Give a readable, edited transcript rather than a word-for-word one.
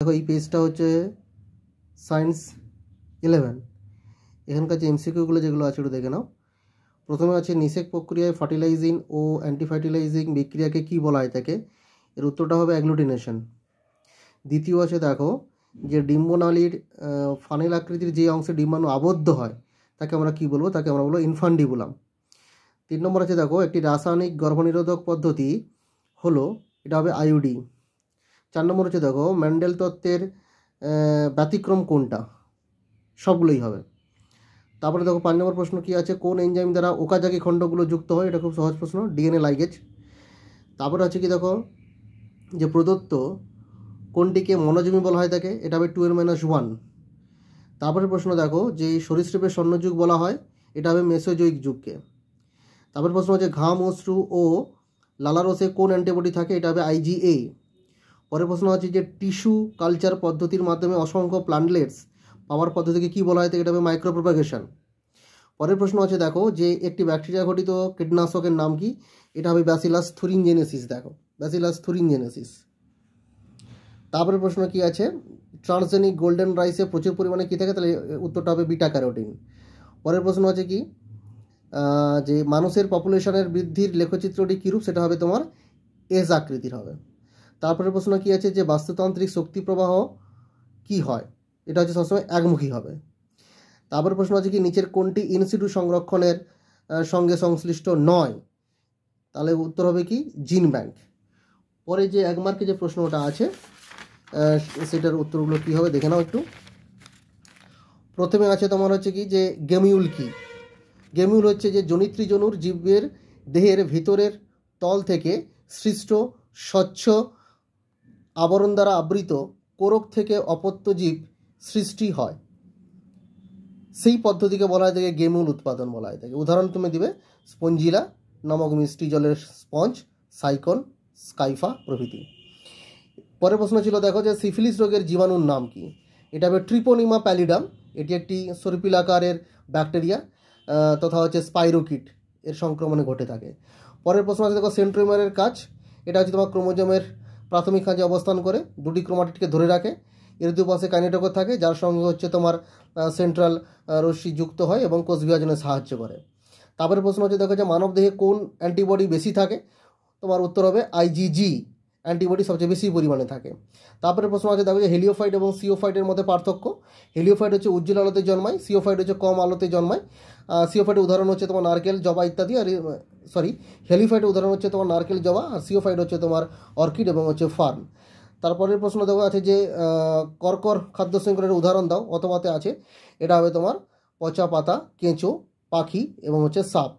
দেখো এই পেজটা হচ্ছে সায়েন্স 11। এখানকার যে এমসিকিউগুলো যেগুলো আছে একটু দেখে নাও। প্রথমে আছে নিষেক প্রক্রিয়ায় ফার্টিলাইজিং ও অ্যান্টিফার্টিলাইজিং বিক্রিয়াকে কী বলা হয় থাকে, এর উত্তরটা হবে অ্যাগ্লুটিনেশন। দ্বিতীয় আছে দেখো যে ডিম্বনালীর ফানেল আকৃতির যে অংশে ডিম্বাণু আবদ্ধ হয় তাকে আমরা কী বলবো, তাকে আমরা বলবো ইনফান্ডিবুলাম। 3 নম্বর আছে দেখো একটি রাসায়নিক গর্ভনিরোধক পদ্ধতি হলো, এটা হবে আইউডি। 4 নম্বর হচ্ছে দেখো ম্যান্ডেল তত্ত্বের ব্যতিক্রম কোনটা, সবগুলোই হবে। তারপরে দেখো 5 নম্বর প্রশ্ন কী আছে, কোন এনজাইম দ্বারা ওকাজাকি খণ্ডগুলো যুক্ত হয়, এটা খুব সহজ প্রশ্ন, ডিএনএ লাইগেজ। তারপরে আছে কি দেখো যে প্রদত্ত কোনটিকে মনোজমি বলা হয় থাকে, এটা হবে 2n-1। তারপরে প্রশ্ন দেখো যে সরীসৃপের স্বর্ণযুগ বলা হয়, এটা হবে মেসোজোইক যুগকে। তারপরে প্রশ্ন হচ্ছে ঘাম, অশ্রু ও লালারসে কোন অ্যান্টিবডি থাকে, এটা হবে আইজিএ। পরের প্রশ্ন আছে যে টিস্যু কালচার পদ্ধতির মাধ্যমে অসংখ্য প্ল্যান্টলেটস পাওয়ার পদ্ধতিকে কী বলা হয় থাকে, এটা হবে মাইক্রোপ্রোপাগেশন। পরের প্রশ্ন আছে দেখো যে একটি ব্যাকটেরিয়া ঘটিত কীটনাশকের নাম কি, এটা হবে ব্যাসিলাস থুরিনজেনেসিস। দেখো ব্যাসিলাস থুরিনজেনেসিস। তারপরে প্রশ্ন কি আছে, ট্রান্সজেনিক গোল্ডেন রাইসে প্রচুর পরিমাণে কী থাকে, তাহলে উত্তরটা হবে বিটা ক্যারোটিন। পরের প্রশ্ন আছে কি যে মানুষের পপুলেশনের বৃদ্ধির লেখচিত্রটি কীরূপ, সেটা হবে তোমার এস আকৃতির হবে। তারপরে প্রশ্ন কি আছে যে বাস্তুতান্ত্রিক শক্তি প্রবাহ কি হয়, এটা হচ্ছে সবসময় একমুখী হবে। তারপরে প্রশ্ন আছে কি নিচের কোনটি ইনসিটু সংরক্ষণের সঙ্গে সংশ্লিষ্ট নয়, তাহলে উত্তর হবে কি জিন ব্যাংক। পরে যে 1 মার্কে যে প্রশ্নটা আছে সেটার উত্তরগুলো কী হবে দেখে নাও একটু। প্রথমে আছে তোমার হচ্ছে কি যে গেমিউল কি। গেমিউল হচ্ছে যে জনিত্রীজনুর জীবের দেহের ভিতরের তল থেকে সৃষ্ট স্বচ্ছ আবরণ দ্বারা আবৃত কোরক থেকে অপত্য জীব সৃষ্টি হয়, সেই পদ্ধতিকে বলা হয় থাকে গেমিউল উৎপাদন বলা হয় থাকে। উদাহরণ তুমি দিবে স্পঞ্জিলা নামক মিষ্টি জলের স্পঞ্জ, সাইকন, স্কাইফা প্রভৃতি। পরের প্রশ্ন ছিল দেখো যে সিফিলিস রোগের জীবাণুর নাম কি, এটা হবে ট্রিপোনিমা প্যালিডাম। এটি একটি সর্পিল আকারের ব্যাকটেরিয়া তথা হচ্ছে স্পাইরোকিট, এর সংক্রমণে ঘটে থাকে। পরের প্রশ্ন আছে দেখো সেন্ট্রোমিয়ারের কাজ, এটা হচ্ছে তোমার ক্রোমোজোমের প্রাথমিক খাঁজে অবস্থান করে দুটি ক্রোমাটিডকে ধরে রাখে, এর দুপাশে কাইনেটোকোর থাকে যার সঙ্গে হচ্ছে তোমার সেন্ট্রাল রশ্মি যুক্ত হয় এবং কোষ বিভাজনে সাহায্য করে। তারপরে প্রশ্ন হচ্ছে দেখো যে মানবদেহে কোন অ্যান্টিবডি বেশি থাকে, তোমার উত্তর হবে আইজিজি অ্যান্টিবডি সবচেয়ে বেশি পরিমাণে থাকে। তারপরে প্রশ্ন আছে দেখো যে হেলিওফাইট এবং সিওফাইটের মধ্যে পার্থক্য। হেলিওফাইট হচ্ছে উজ্জ্বল আলোতে জন্মায়, সিওফাইট হচ্ছে কম আলোতে জন্মায়। সিওফাইটের উদাহরণ হচ্ছে তোমার নারকেল, জবা ইত্যাদি। আর হেলিওফাইটের উদাহরণ হচ্ছে তোমার নারকেল, জবা, আর সিওফাইট হচ্ছে তোমার অর্কিড এবং হচ্ছে ফার্ন। তারপরের প্রশ্ন দেখো আছে যে কর্কর খাদ্য শৃঙ্খলের উদাহরণ দাও, অথবাতে আছে, এটা হবে তোমার পচা পাতা, কেঁচো, পাখি এবং হচ্ছে সাপ।